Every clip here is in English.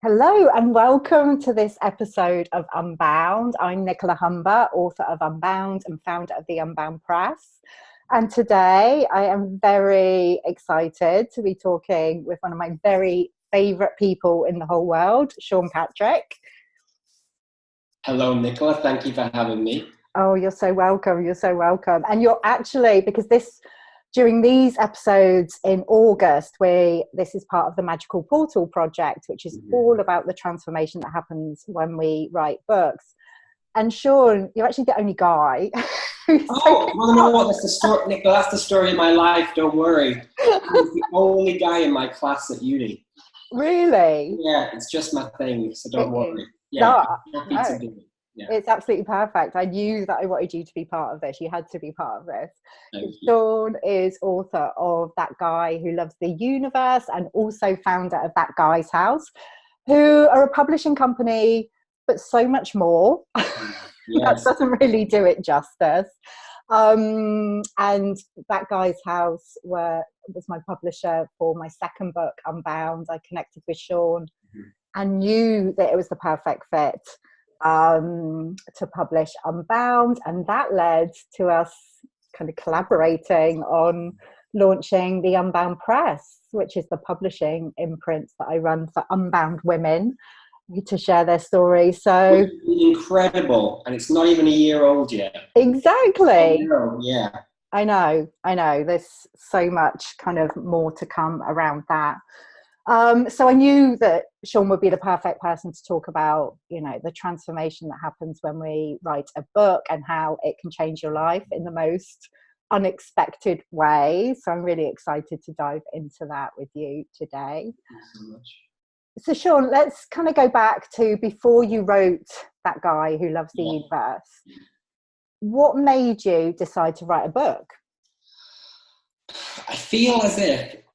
Hello and welcome to this episode of Unbound. I'm Nicola Humber, author of Unbound and founder of the Unbound Press. And today I am very excited to be talking with one of my very favourite people in the whole world, Sean Patrick. Hello, Nicola. Thank you for having me. Oh, you're so welcome. You're so welcome. And you're actually, because during these episodes in August, this is part of the Magical Portal project, which is all about the transformation that happens when we write books. And Sean, you're actually the only guy. Oh, well, you know what? That's the story, Nicola. That's the story of my life. Don't worry. I was the only guy in my class at uni. Really? Yeah, it's just my thing, so don't worry. No, Yeah, happy to do it. Yeah. It's absolutely perfect. I knew that I wanted you to be part of this. You had to be part of this. Thank you. Sean is author of That Guy Who Loves the Universe and also founder of That Guy's House, who are a publishing company, but so much more. Yes. That doesn't really do it justice. And That Guy's House was my publisher for my second book, Unbound. I connected with Sean and knew that it was the perfect fit to publish Unbound, and that led to us kind of collaborating on launching the Unbound Press, which is the publishing imprint that I run for unbound women to share their story. So incredible, and it's not even a year old yet. Exactly. Yeah. I know. There's so much kind of more to come around that. So I knew that Sean would be the perfect person to talk about, the transformation that happens when we write a book and how it can change your life in the most unexpected way. So I'm really excited to dive into that with you today. Thank you so much. So Sean, let's kind of go back to before you wrote That Guy Who Loves the Universe. What made you decide to write a book? I feel like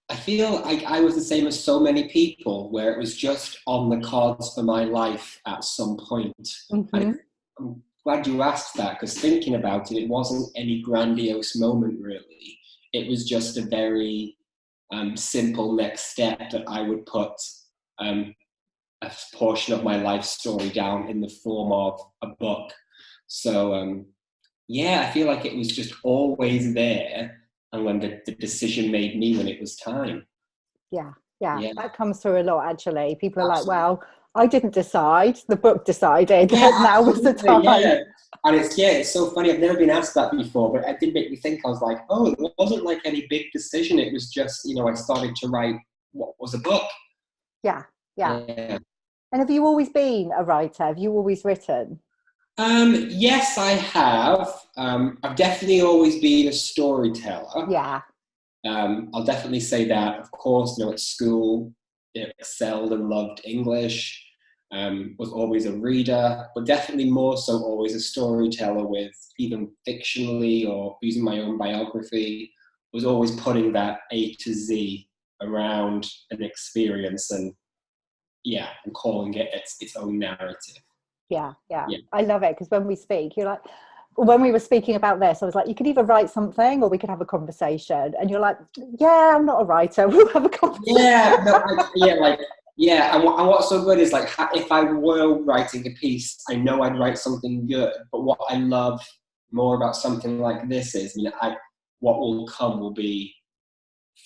I was the same as so many people, where it was just on the cards for my life at some point. I'm glad you asked that, because thinking about it, it wasn't any grandiose moment really. It was just a very simple next step that I would put a portion of my life story down in the form of a book. So I feel like it was just always there. And when the decision made me when it was time. Yeah. That comes through a lot, actually. People are like, well, I didn't decide, the book decided. Now was the time. And it's so funny. I've never been asked that before, but it did make me think. I was like, oh, it wasn't like any big decision. It was just, I started to write what was a book. Yeah. And have you always been a writer? Have you always written? Yes, I have. I've definitely always been a storyteller. Yeah. I'll definitely say that. Of course, at school, excelled and loved English. Was always a reader, but definitely more so always a storyteller, with even fictionally or using my own biography. Was always putting that A to Z around an experience and calling it its own narrative. Yeah. I love it, because when we speak, you're like, when we were speaking about this, I was like, you could either write something or we could have a conversation. And you're like, I'm not a writer. We'll have a conversation. And what's so good is, like, if I were writing a piece, I know I'd write something good. But what I love more about something like this is, what will come will be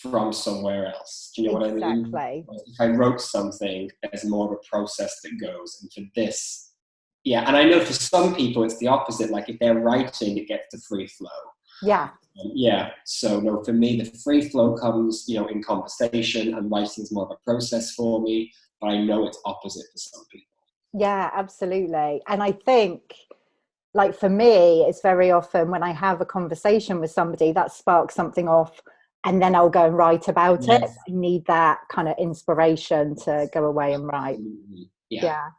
from somewhere else. Do you know what I mean? Exactly. If I wrote something, there's more of a process that goes. And for this, and I know for some people it's the opposite. Like, if they're writing, it gets the free flow. So no, for me, the free flow comes, in conversation, and writing is more of a process for me. But I know it's opposite for some people. Yeah, absolutely. And I think, like, for me, it's very often when I have a conversation with somebody that sparks something off, and then I'll go and write about it. I need that kind of inspiration to go away and write. Yeah.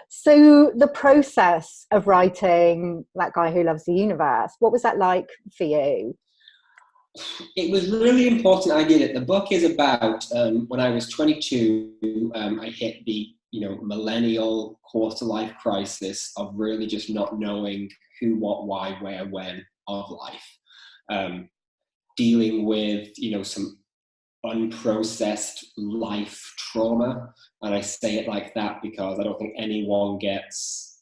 So the process of writing That Guy Who Loves the Universe, what was that like for you? It was really important I did it. The book is about when I was 22, I hit the millennial quarter-life crisis of really just not knowing who, what, why, where, when of life. Dealing with some unprocessed life trauma. And I say it like that because I don't think anyone gets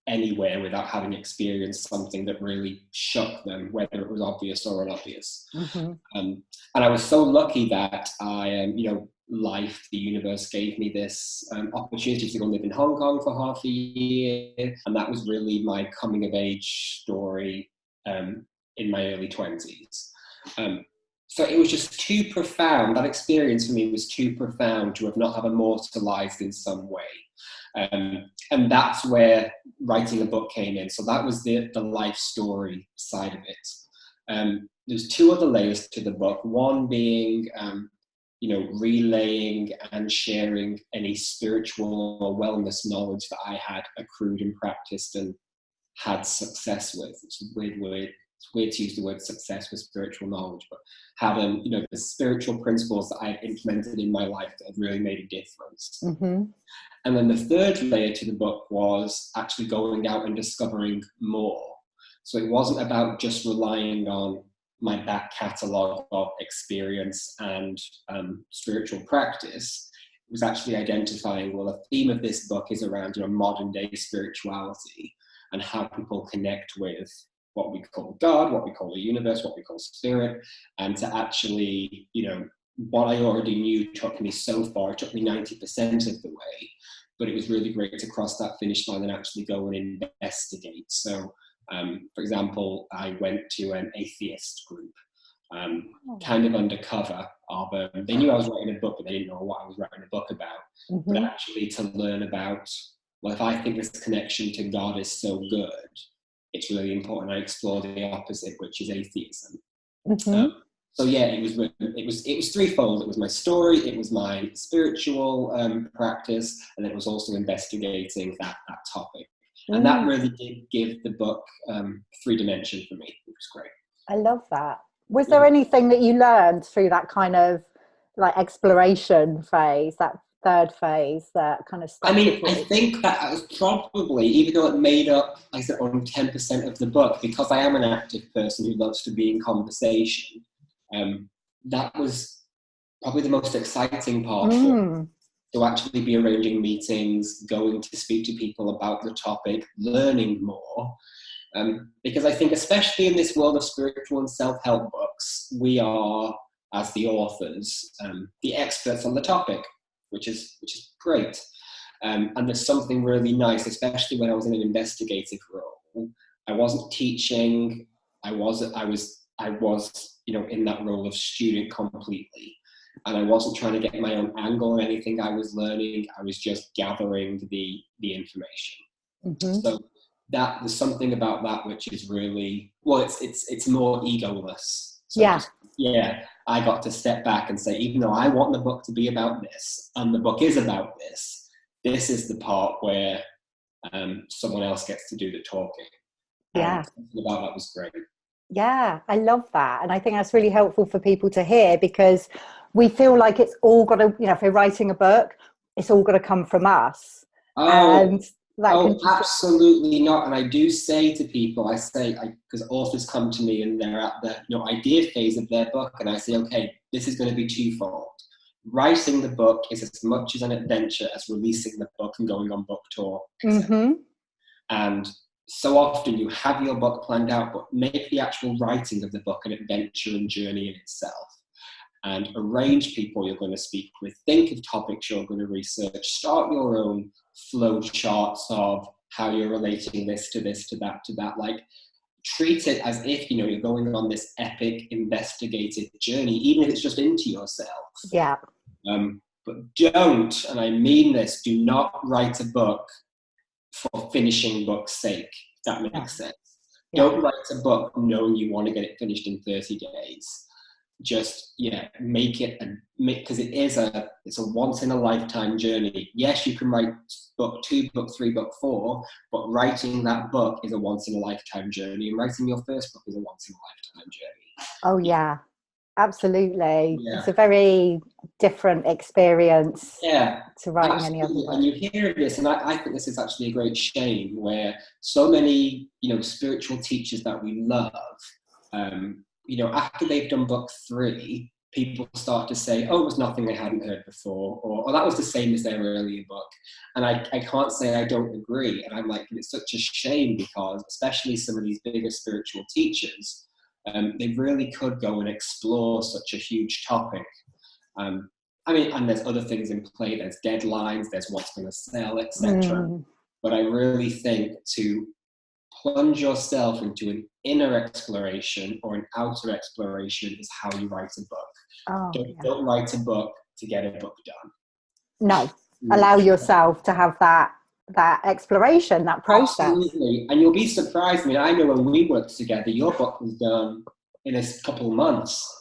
anywhere without having experienced something that really shook them, whether it was obvious or unobvious. And I was so lucky that life, the universe gave me this opportunity to go live in Hong Kong for half a year. And that was really my coming of age story in my early 20s. So it was just too profound. That experience for me was too profound to have not have immortalized in some way. And that's where writing a book came in. So that was the life story side of it. There's two other layers to the book. One being, relaying and sharing any spiritual or wellness knowledge that I had accrued and practiced and had success with. It's weird to use the word success with spiritual knowledge, but had the spiritual principles that I had implemented in my life that had really made a difference. And then the third layer to the book was actually going out and discovering more. So it wasn't about just relying on my back catalogue of experience and spiritual practice. It was actually identifying, well, the theme of this book is around modern day spirituality and how people connect with what we call God, what we call the universe, what we call spirit, and to actually, what I already knew took me so far. It took me 90% of the way, but it was really great to cross that finish line and actually go and investigate. So, for example, I went to an atheist group, kind of undercover of, they knew I was writing a book, but they didn't know what I was writing a book about. But actually to learn about, well, if I think this connection to God is so good, it's really important I explore the opposite, which is atheism. So yeah, it was threefold. It was my story, it was my spiritual practice, and then it was also investigating that topic. And that really did give the book 3 dimension for me, which was great. I love that. Was there anything that you learned through that kind of like exploration phase, that third phase, that kind of stuff? I think that was probably, even though it made up, like I said, only 10% of the book, because I am an active person who loves to be in conversation, that was probably the most exciting part to actually be arranging meetings, going to speak to people about the topic, learning more. Because I think, especially in this world of spiritual and self-help books, we are, as the authors, the experts on the topic, which is great. And there's something really nice, especially when I was in an investigative role. I wasn't teaching. I was in that role of student completely. And I wasn't trying to get my own angle on anything I was learning. I was just gathering the information. So that there's something about that which is really, well, it's more egoless. So I got to step back and say, even though I want the book to be about this, and the book is about this, this is the part where someone else gets to do the talking. And something about that was great. Yeah, I love that. And I think that's really helpful for people to hear, because we feel like it's all got to, if we're writing a book, it's all got to come from us. Absolutely not. And I do say to people, because authors come to me and they're at the idea phase of their book, and I say, okay, this is going to be twofold. Writing the book is as much as an adventure as releasing the book and going on book tour. And so often you have your book planned out, but make the actual writing of the book an adventure and journey in itself. And arrange people you're going to speak with. Think of topics you're going to research. Start your own flow charts of how you're relating this to that. Like, treat it as if, you're going on this epic investigative journey, even if it's just into yourself. Yeah. But don't, and I mean this, do not write a book for finishing book's sake, if that makes sense. Don't write a book knowing you want to get it finished in 30 days. Just make it, because it's a once in a lifetime journey. Yes, you can write book 2, book 3, book 4, but writing that book is a once in a lifetime journey, and writing your first book is a once in a lifetime journey. Oh yeah, absolutely. It's a very different experience to writing any other book. And you hear this, and I think this is actually a great shame, where so many spiritual teachers that we love, after they've done book 3, people start to say, oh, it was nothing I hadn't heard before, or that was the same as their earlier book. And I can't say I don't agree. And I'm like, it's such a shame, because especially some of these bigger spiritual teachers, they really could go and explore such a huge topic. I mean, and there's other things in play. There's deadlines, there's what's going to sell, etc. But I really think to plunge yourself into an inner exploration or an outer exploration is how you write a book. Don't write a book to get a book done. No, allow yourself to have that exploration, that process. Absolutely, and you'll be surprised. I mean, I know when we worked together, your book was done in a couple of months.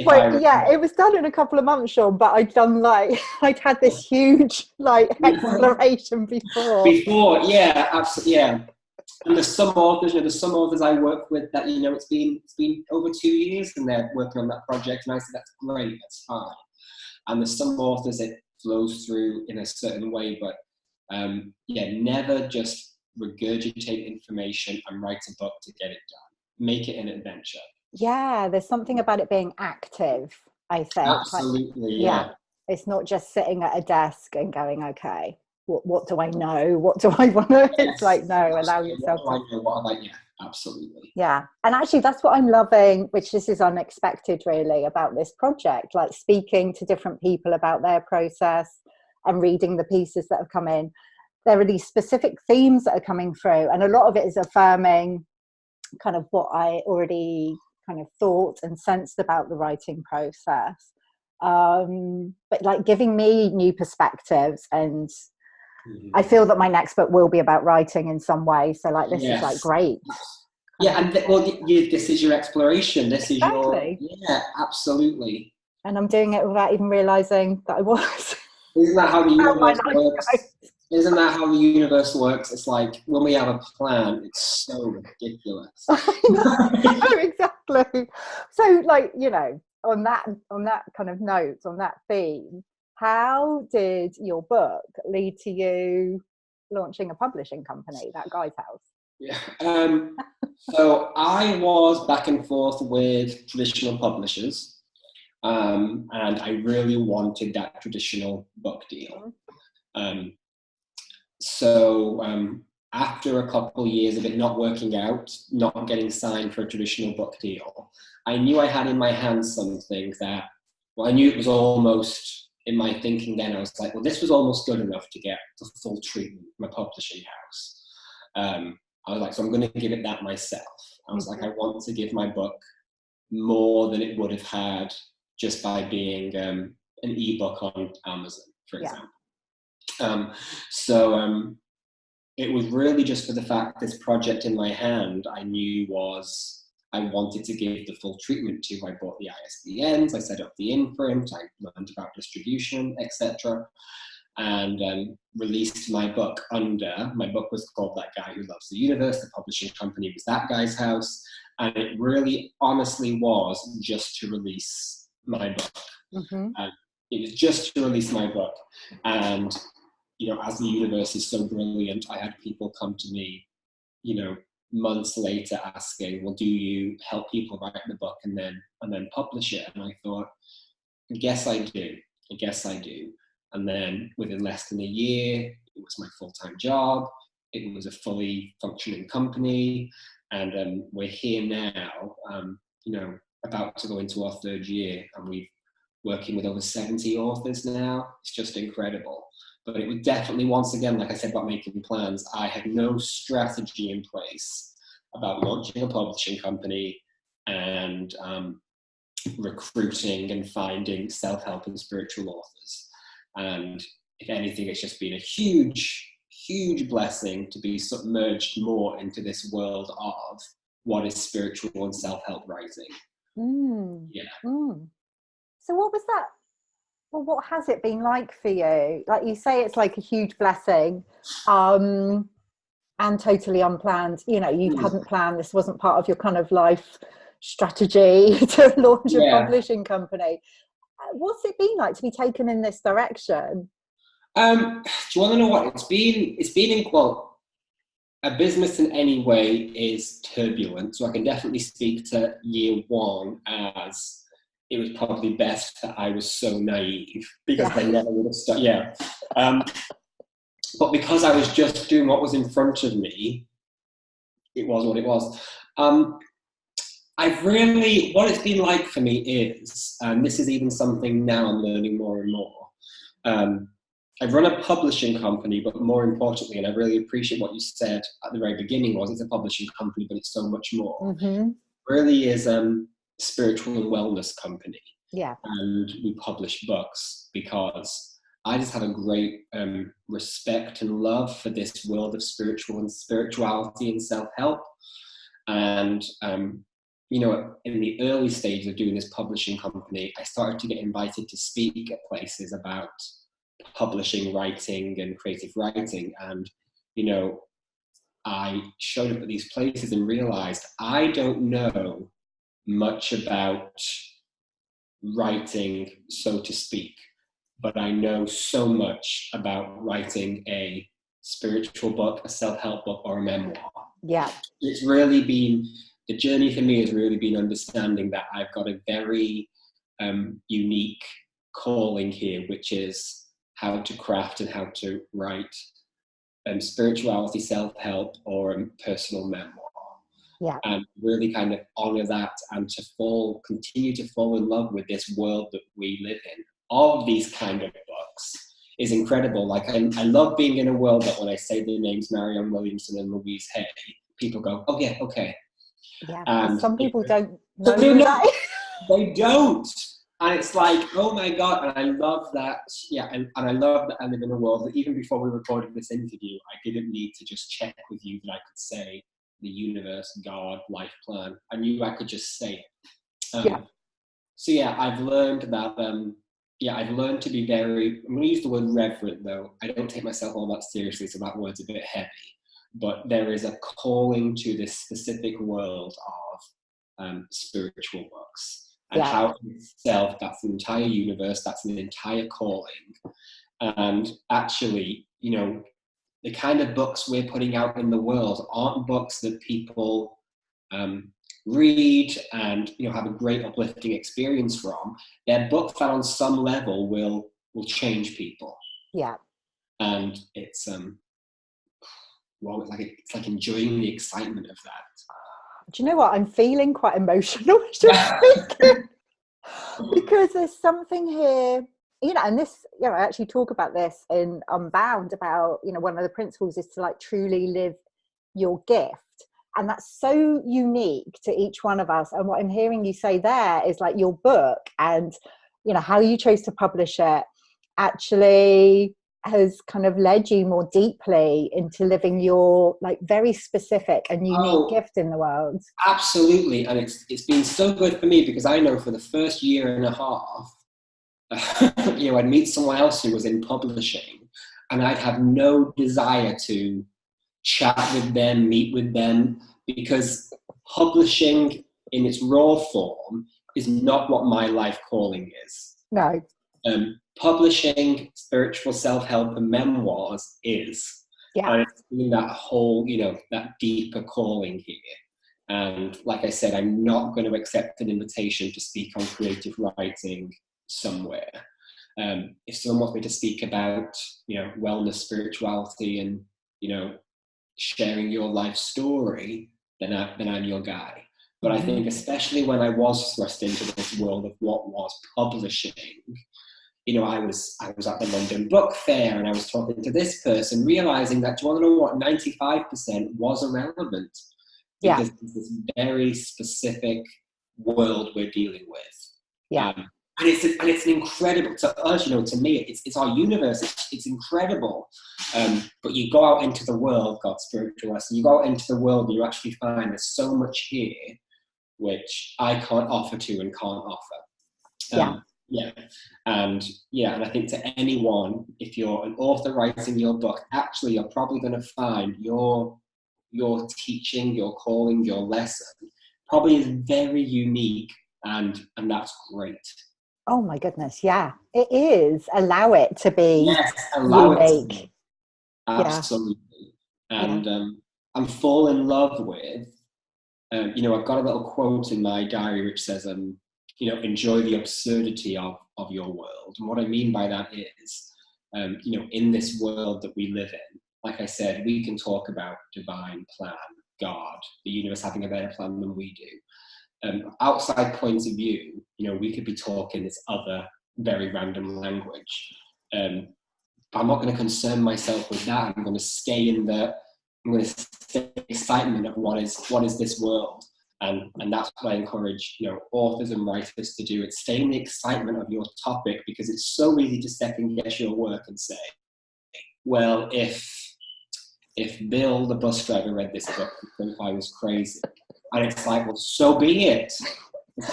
Well, yeah, it was done in a couple of months, Sean, but I'd had this huge exploration before. Yeah, absolutely, yeah. And there's some authors I work with that, it's been over 2 years and they're working on that project, and I said, that's great, that's fine. And there's some authors it flows through in a certain way, but never just regurgitate information and write a book to get it done. Make it an adventure. Yeah, there's something about it being active, I think. Absolutely, yeah. It's not just sitting at a desk and going, okay, what do I know? What do I want to? It's like, no, allow yourself to. Yeah, absolutely. Yeah. And actually, that's what I'm loving, which this is unexpected, really, about this project, like speaking to different people about their process and reading the pieces that have come in. There are these specific themes that are coming through, and a lot of it is affirming kind of what I already kind of thought and sensed about the writing process. But like giving me new perspectives, and I feel that my next book will be about writing in some way. So like this is like great. Yeah, and this is your exploration. This is absolutely. And I'm doing it without even realizing that I was. Isn't that how the universe works? Isn't that how the universe works? It's like when we have a plan, it's so ridiculous. I know, exactly. So like, on that kind of note, on that theme, how did your book lead to you launching a publishing company, That Guy's House? Yeah. So I was back and forth with traditional publishers, and I really wanted that traditional book deal. So after a couple of years of it not working out, not getting signed for a traditional book deal, I knew I had in my hands something that, I knew it was almost, in my thinking then, I was like, well, this was almost good enough to get the full treatment from a publishing house. I was like, so I'm going to give it that myself. I was like, I want to give my book more than it would have had just by being an ebook on Amazon, for example. So it was really just for the fact this project in my hand I knew I wanted to give the full treatment to. I bought the ISBNs, I set up the imprint, I learned about distribution, etc. And released my book my book was called That Guy Who Loves the Universe. The publishing company was That Guy's House. And it really honestly was just to release my book. It was just to release my book. And as the universe is so brilliant, I had people come to me, months later asking, well, do you help people write the book and then publish it? And I thought, I guess I do. And then within less than a year, it was my full-time job. It was a fully functioning company. And we're here now, about to go into our third year, and we're working with over 70 authors now. It's just incredible. But it was definitely, once again, like I said about making plans, I had no strategy in place about launching a publishing company and recruiting and finding self-help and spiritual authors. And if anything, it's just been a huge, huge blessing to be submerged more into this world of what is spiritual and self-help writing. So what was that? Well, what has it been like for you? Like you say, it's like a huge blessing, and totally unplanned. You hadn't planned. This wasn't part of your kind of life strategy to launch a publishing company. What's it been like to be taken in this direction? Do you want to know what it's been? It's been a business in any way is turbulent. So I can definitely speak to year one as it was probably best that I was so naive, because Yeah. they never would have started. Yeah. But because I was just doing what was in front of me, it was what it was. What it's been like for me is, and this is even something now I'm learning more and more, I've run a publishing company, but more importantly, and I really appreciate what you said at the very beginning, was it's a publishing company, but it's so much more. Mm-hmm. Really is spiritual and wellness company. Yeah. And we publish books because I just have a great respect and love for this world of spirituality and self-help. And, you know, in the early stages of doing this publishing company, I started to get invited to speak at places about publishing, writing, and creative writing. And, you know, I showed up at these places and realized I don't know much about writing, so to speak, but I know so much about writing a spiritual book, a self-help book, or a memoir. Yeah. It's really been, the journey for me has really been understanding that I've got a very unique calling here, which is how to craft and how to write spirituality, self-help, or a personal memoir. Yeah. And really kind of honor that, and to continue to fall in love with this world that we live in. All of these kind of books is incredible. Like I love being in a world that when I say the names Marianne Williamson and Louise Hay, people go, oh yeah, okay. Yeah. And Some people don't know they who that is. They don't. And it's like, oh my God, and I love that. Yeah, and I love that I live in a world that even before we recorded this interview, I didn't need to just check with you that I could say the universe, God, life plan. I knew I could just say it. Yeah. So yeah, I've learned that, I've learned to be very, I'm going to use the word reverent though. I don't take myself all that seriously, so that word's a bit heavy. But there is a calling to this specific world of spiritual books. And how in itself, that's an entire universe, that's an entire calling. And actually, you know, the kind of books we're putting out in the world aren't books that people read and, you know, have a great uplifting experience from. They're books that on some level will change people. Yeah. And it's it's like enjoying the excitement of that. Do you know what? I'm feeling quite emotional because there's something here, you know, and this, you know, I actually talk about this in Unbound about, you know, one of the principles is to like truly live your gift. And that's so unique to each one of us. And what I'm hearing you say there is like your book and, you know, how you chose to publish it actually has kind of led you more deeply into living your like very specific and unique gift in the world. Absolutely. And it's been so good for me because I know for the first year and a half, you know, I'd meet someone else who was in publishing and I'd have no desire to chat with them, meet with them, because publishing in its raw form is not what my life calling is. No. Publishing spiritual self-help and memoirs is. Yeah. And it's been that whole, you know, that deeper calling here. And like I said, I'm not going to accept an invitation to speak on creative writing somewhere. If someone wants me to speak about, you know, wellness, spirituality, and, you know, sharing your life story, then I'm your guy. But I think especially when I was thrust into this world of what was publishing, you know, I was at the London Book Fair and I was talking to this person, realizing that, do you want to know what, 95% was irrelevant because it's this very specific world we're dealing with. Yeah. And it's an incredible, to us, you know, to me, it's our universe. It's incredible. But you go out into the world, God's spiritual lesson, you go out into the world and you actually find there's so much here which I can't offer to and can't offer. And I think to anyone, if you're an author writing your book, actually you're probably going to find your teaching, your calling, your lesson probably is very unique, and that's great. Oh my goodness, yeah, it is. Allow it to be unique. Absolutely. And I'm fall in love with, you know, I've got a little quote in my diary which says, enjoy the absurdity of your world. And what I mean by that is, in this world that we live in, like I said, we can talk about divine plan, God, the universe having a better plan than we do. Outside points of view, we could be talking this other very random language. But I'm not going to concern myself with that. I'm going to stay in the excitement of what is this world. And that's what I encourage, authors and writers to do. It's stay in the excitement of your topic, because it's so easy to second guess your work and say, well, if Bill, the bus driver, read this book, he think I was crazy. And it's like, well, so be it.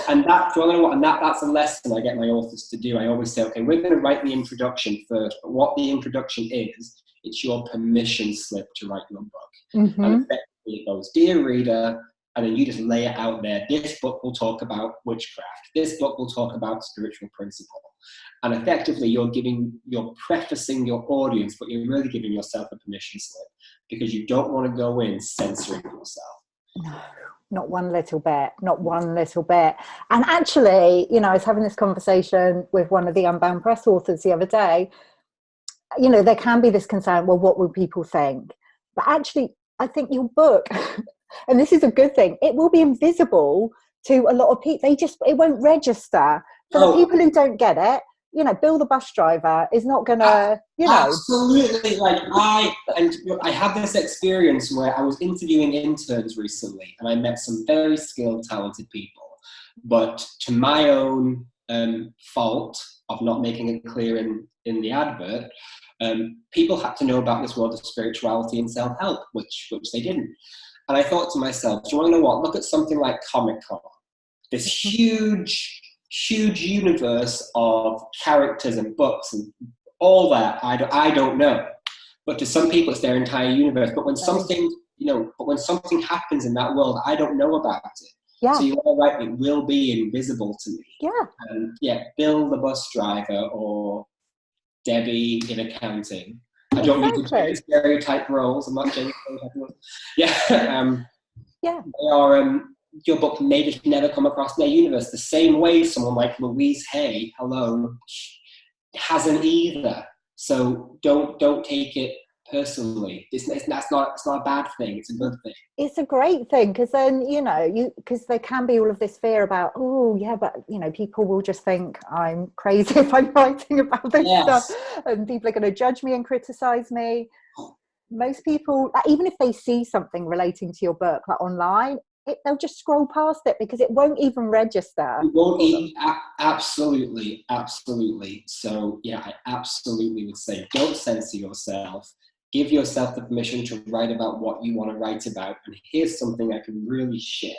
And that's a lesson I get my authors to do. I always say, okay, we're going to write the introduction first, but what the introduction is, it's your permission slip to write your book. Mm-hmm. And effectively it goes, dear reader, and then you just lay it out there. This book will talk about witchcraft. This book will talk about spiritual principle. And effectively you're prefacing your audience, but you're really giving yourself a permission slip, because you don't want to go in censoring yourself. No, not one little bit, not one little bit. And actually, I was having this conversation with one of the Unbound Press authors the other day. There can be this concern, well, what will people think? But actually, I think your book, and this is a good thing, it will be invisible to a lot of people. It won't register. For the people who don't get it, Bill the bus driver is not going to, Absolutely. Like I had this experience where I was interviewing interns recently, and I met some very skilled, talented people. But to my own fault of not making it clear in the advert, people had to know about this world of spirituality and self-help, which they didn't. And I thought to myself, do you want to know what? Look at something like Comic-Con, this huge universe of characters and books and all that. I don't know, but to some people it's their entire universe. But when something happens in that world, I don't know about it. Yeah. So you are right, it will be invisible to me. Yeah. Bill the bus driver or Debbie in accounting. I don't mean to change stereotype roles. I'm not changing stereotype roles. Yeah. They are. Your book may just never come across their universe. The same way someone like Louise Hay, hasn't either. So don't take it personally. That's not a bad thing. It's a good thing. It's a great thing, because then because there can be all of this fear about, but people will just think I'm crazy if I'm writing about this stuff, and people are going to judge me and criticize me. Most people, even if they see something relating to your book like online, they'll just scroll past it because it won't even register. It won't absolutely. So I absolutely would say, don't censor yourself. Give yourself the permission to write about what you want to write about. And here's something I can really share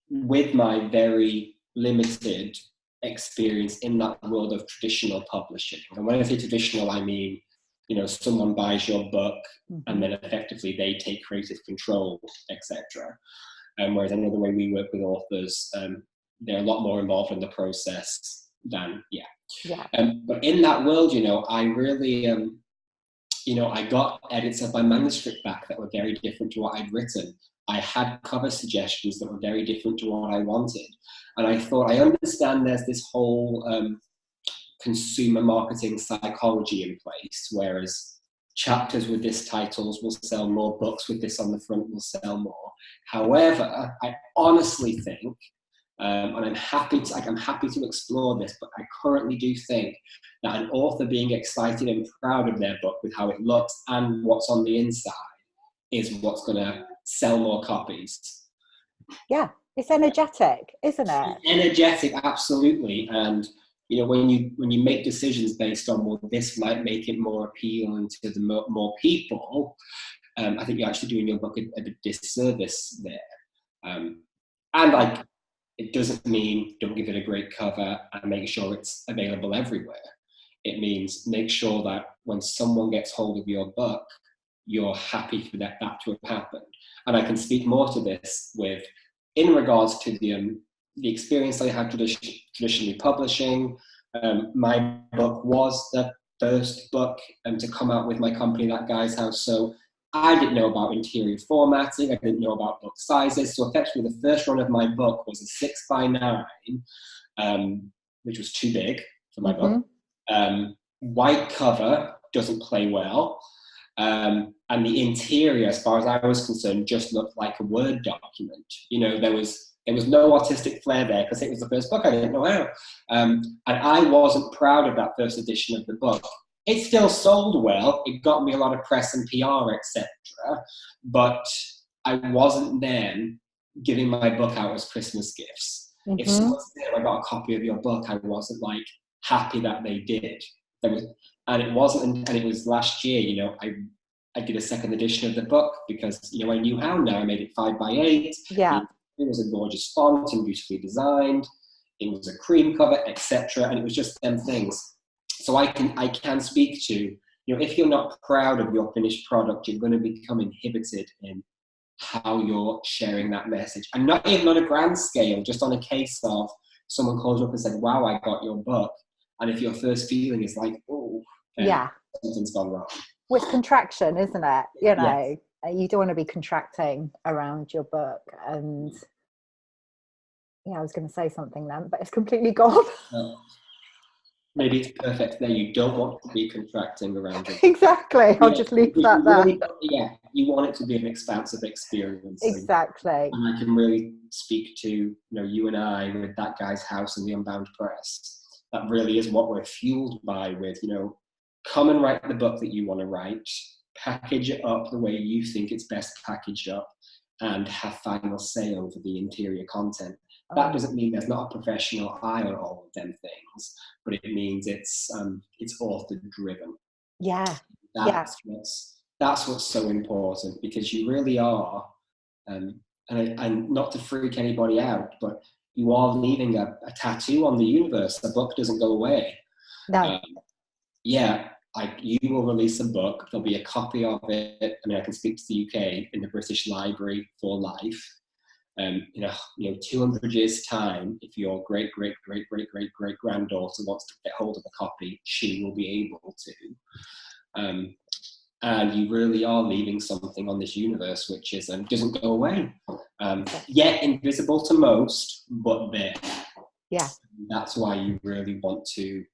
with my very limited experience in that world of traditional publishing. And when I say traditional, I mean, someone buys your book and then effectively they take creative control, etc. Whereas another way we work with authors, they're a lot more involved in the process than, but in that world, I really, I got edits of my manuscript back that were very different to what I'd written. I had cover suggestions that were very different to what I wanted. And I thought, I understand there's this whole consumer marketing psychology in place, whereas chapters with this titles will sell more, books with this on the front will sell more. However, I honestly think, and I'm happy to explore this, but I currently do think that an author being excited and proud of their book with how it looks and what's on the inside is what's going to sell more copies. Yeah, it's energetic, isn't it? Energetic, absolutely. And when you make decisions based on, well, this might make it more appealing to the more people, I think you're actually doing your book a disservice there. And it doesn't mean don't give it a great cover and make sure it's available everywhere. It means make sure that when someone gets hold of your book, you're happy for that to have happened. And I can speak more to this in regards to the experience I had traditionally publishing. My book was the first book to come out with my company, That Guy's House. So I didn't know about interior formatting. I didn't know about book sizes. So effectively, the first run of my book was a 6x9, which was too big for my book. White cover doesn't play well. And the interior, as far as I was concerned, just looked like a Word document. You know, there was no artistic flair there because it was the first book. I didn't know how. And I wasn't proud of that first edition of the book. It still sold well. It got me a lot of press and PR, etc. But I wasn't then giving my book out as Christmas gifts. If someone said, I got a copy of your book, I wasn't like happy that they did. And it wasn't, and it was last year, you know, I did a second edition of the book because, you know, I knew how now. I made it 5x8. Yeah. It was a gorgeous font and beautifully designed. It was a cream cover, etc. And it was just them things. So I can speak to, you know, if you're not proud of your finished product, you're going to become inhibited in how you're sharing that message. And not even on a grand scale, just on a case of someone calls you up and said, wow, I got your book. And if your first feeling is like, oh, yeah, something's gone wrong. With contraction, isn't it? You know, yes. You don't want to be contracting around your book. And yeah, I was going to say something then, but it's completely gone. Maybe it's perfect there. You don't want to be contracting around it. Exactly. I'll just leave that there. Really, yeah, you want it to be an expansive experience. Exactly. And I can really speak to, you know, you and I with That Guy's House and the Unbound Press. That really is what we're fueled by with, you know, come and write the book that you want to write, package it up the way you think it's best packaged up, and have final say over the interior content. That doesn't mean there's not a professional eye on all of them things, but it means it's author driven. Yeah. That's what's so important, because you really are, and not to freak anybody out, but you are leaving a tattoo on the universe. The book doesn't go away. No. You will release a book. There'll be a copy of it. I mean, I can speak to the UK in the British Library for life. You know, 200 years time, if your great granddaughter wants to get hold of a copy, she will be able to. And you really are leaving something on this universe which is doesn't go away. Yet invisible to most, but there. Yeah. That's why you really want to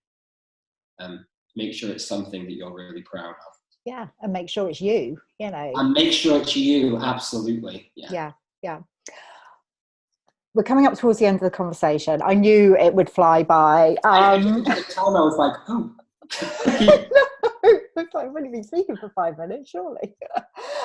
make sure it's something that you're really proud of. Yeah, and make sure it's you, you know. And make sure it's you, absolutely. Yeah. We're coming up towards the end of the conversation. I knew it would fly by. At the time I was like, oh. I've only been speaking for 5 minutes, surely.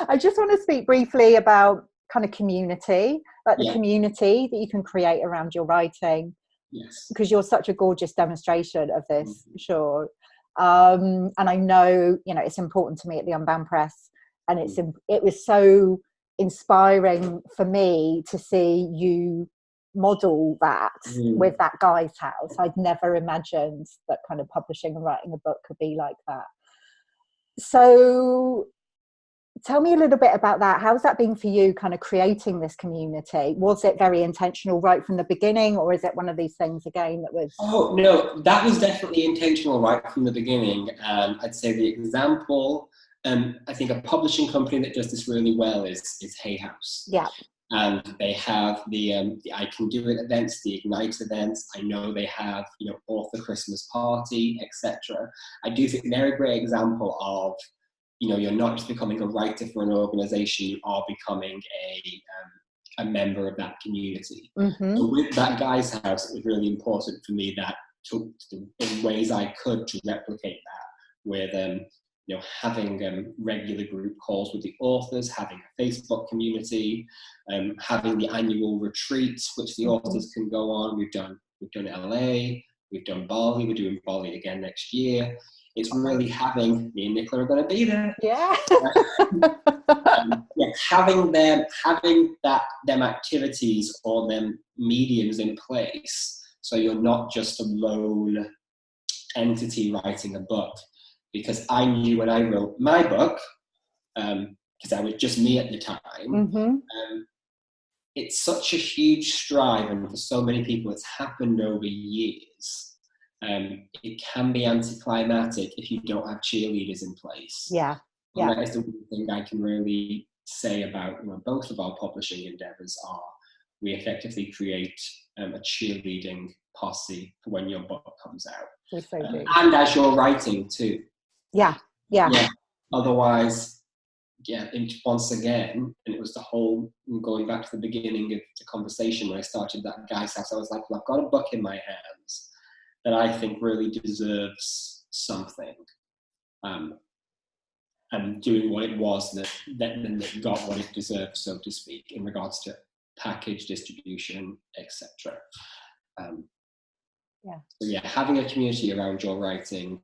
I just want to speak briefly about kind of community, like the community that you can create around your writing. Yes. Because you're such a gorgeous demonstration of this, sure. And I know, you know, it's important to me at the Unbound Press, and it was so inspiring for me to see you model that with That Guy's House. I'd never imagined that kind of publishing and writing a book could be like that. So tell me a little bit about that. How's that been for you, kind of creating this community? Was it very intentional right from the beginning, or is it one of these things again that was... Oh, no, that was definitely intentional right from the beginning. I'd say the example, I think a publishing company that does this really well is Hay House. Yeah. And they have the I Can Do It events, the Ignite events. I know they have, you know, Author Christmas Party, etc. I do think they're a great example of, you know, you're not just becoming a writer for an organization, you are becoming a member of that community. So with That Guy's House, it was really important for me that in ways I could to replicate that with you know, having regular group calls with the authors, having a Facebook community, having the annual retreats which the authors can go on. We've done LA, we've done Bali, we're doing Bali again next year. It's really having, me and Nicola are going to be there. Yeah. Having them activities or them mediums in place, so you're not just a lone entity writing a book. Because I knew when I wrote my book, because I was just me at the time, it's such a huge strive, and for so many people it's happened over years. It can be anticlimactic if you don't have cheerleaders in place. Yeah. And that is the one thing I can really say about both of our publishing endeavors are we effectively create a cheerleading posse for when your book comes out. We so do. And as you're writing too. Yeah. Otherwise, once again, and it was the whole, going back to the beginning of the conversation when I started that guy's house, I was like, well, I've got a book in my hands that I think really deserves something. And doing what it was that got what it deserved, so to speak, in regards to package distribution, etc. So having a community around your writing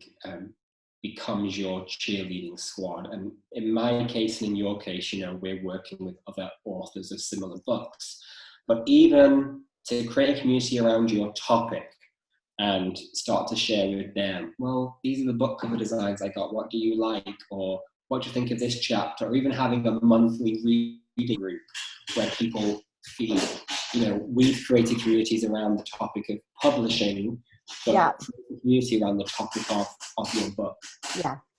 becomes your cheerleading squad. And in my case, and in your case, we're working with other authors of similar books. But even to create a community around your topic and start to share with them, well, these are the book cover designs I got. What do you like? Or what do you think of this chapter? Or even having a monthly reading group where people feel, we've created communities around the topic of publishing, but community around the topic of your book.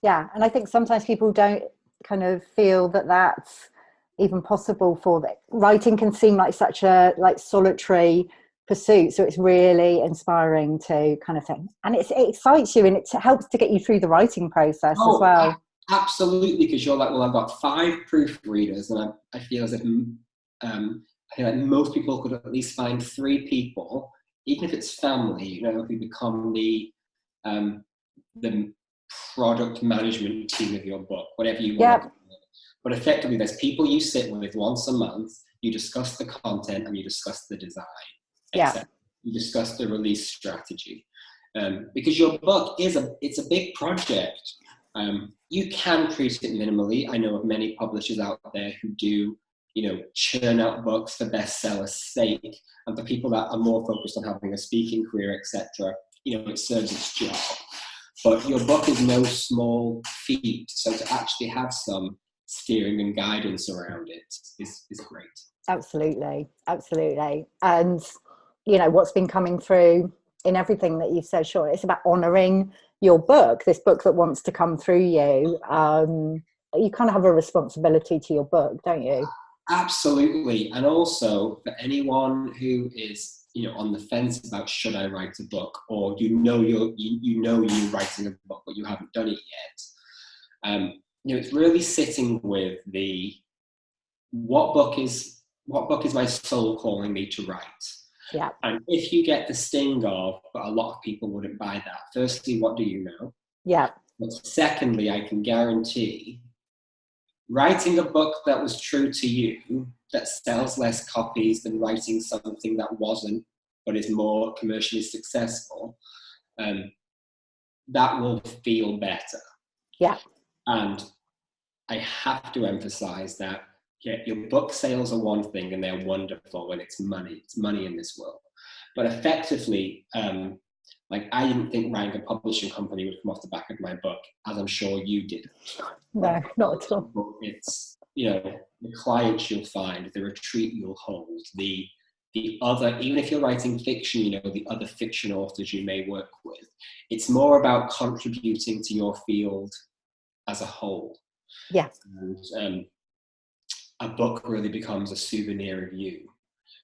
Yeah. And I think sometimes people don't kind of feel that that's even possible for them. Writing can seem like such a solitary pursuit, so it's really inspiring to kind of think, and it excites you and it helps to get you through the writing process as well. Absolutely, because you're like, well, I've got 5 proofreaders, and I feel as if I feel like most people could at least find 3 people, even if it's family, who become the product management team of your book, whatever you want to call it. But effectively, there's people you sit with once a month, you discuss the content and you discuss the design. You discuss the release strategy. Because your book it's a big project. You can treat it minimally. I know of many publishers out there who do, churn out books for bestsellers' sake, and for people that are more focused on having a speaking career, etc. It serves its job. But your book is no small feat, so to actually have some steering and guidance around it is great. Absolutely. And what's been coming through in everything that you've said, Sean, it's about honouring your book, this book that wants to come through you. You kind of have a responsibility to your book, don't you? Absolutely. And also for anyone who is on the fence about should I write a book, or you're writing a book but you haven't done it yet, it's really sitting with what book is my soul calling me to write. Yeah. And if you get the sting of, but a lot of people wouldn't buy that, firstly, what do you know? Yeah. But secondly, I can guarantee writing a book that was true to you, that sells less copies than writing something that wasn't, but is more commercially successful, that will feel better. Yeah. And I have to emphasize that your book sales are one thing and they're wonderful when it's money in this world. But effectively, I didn't think writing a publishing company would come off the back of my book, as I'm sure you did. No, not at all. It's, the clients you'll find, the retreat you'll hold, the other, even if you're writing fiction, the other fiction authors you may work with. It's more about contributing to your field as a whole. Yeah. And a book really becomes a souvenir of you.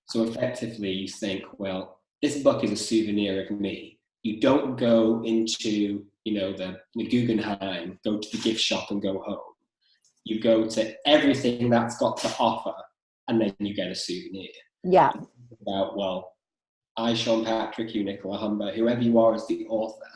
So effectively you think, well, this book is a souvenir of me. You don't go into, the Guggenheim, go to the gift shop and go home. You go to everything that's got to offer, and then you get a souvenir. Yeah. About, well, I, Sean Patrick, you, Nicola Humber, whoever you are as the author,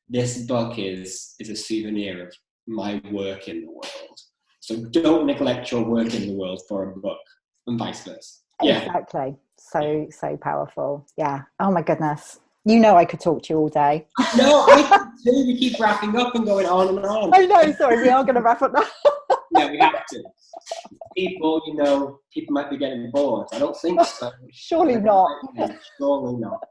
this book is a souvenir of my work in the world. So don't neglect your work in the world for a book, and vice versa. Yeah. Exactly. So powerful. Yeah. Oh my goodness. I could talk to you all day. No, I could too. We keep wrapping up and going on and on. I know. Sorry, we are going to wrap up now. Yeah, we have to. People might be getting bored. I don't think so. Surely not. Surely not.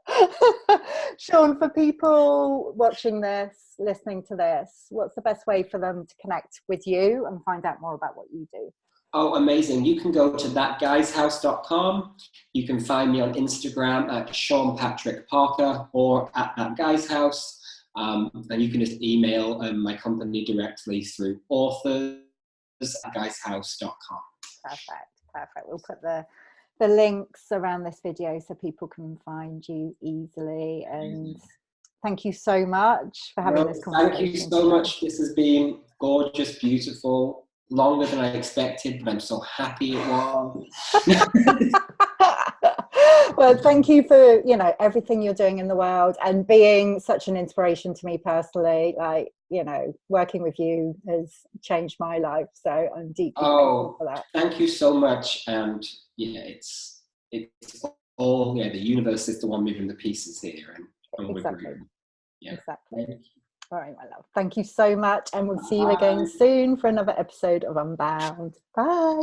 Sean, for people watching this, listening to this, what's the best way for them to connect with you and find out more about what you do? Oh, amazing. You can go to thatguyshouse.com. You can find me on Instagram at Sean Patrick Parker or at That Guy's House. And you can just email my company directly through authors guyshouse.com. Perfect. We'll put the links around this video so people can find you easily. And thank you so much for having this conversation. Thank you so much. This has been gorgeous, beautiful, longer than I expected, but I'm so happy it was. Well, thank you for, you know, everything you're doing in the world and being such an inspiration to me personally. Like, you know, working with you has changed my life, so I'm deeply grateful for that. Thank you so much. And yeah, it's all, the universe is the one moving the pieces here, and exactly. Exactly. All right, my love. Thank you so much, and we'll see you again soon for another episode of Unbound. Bye.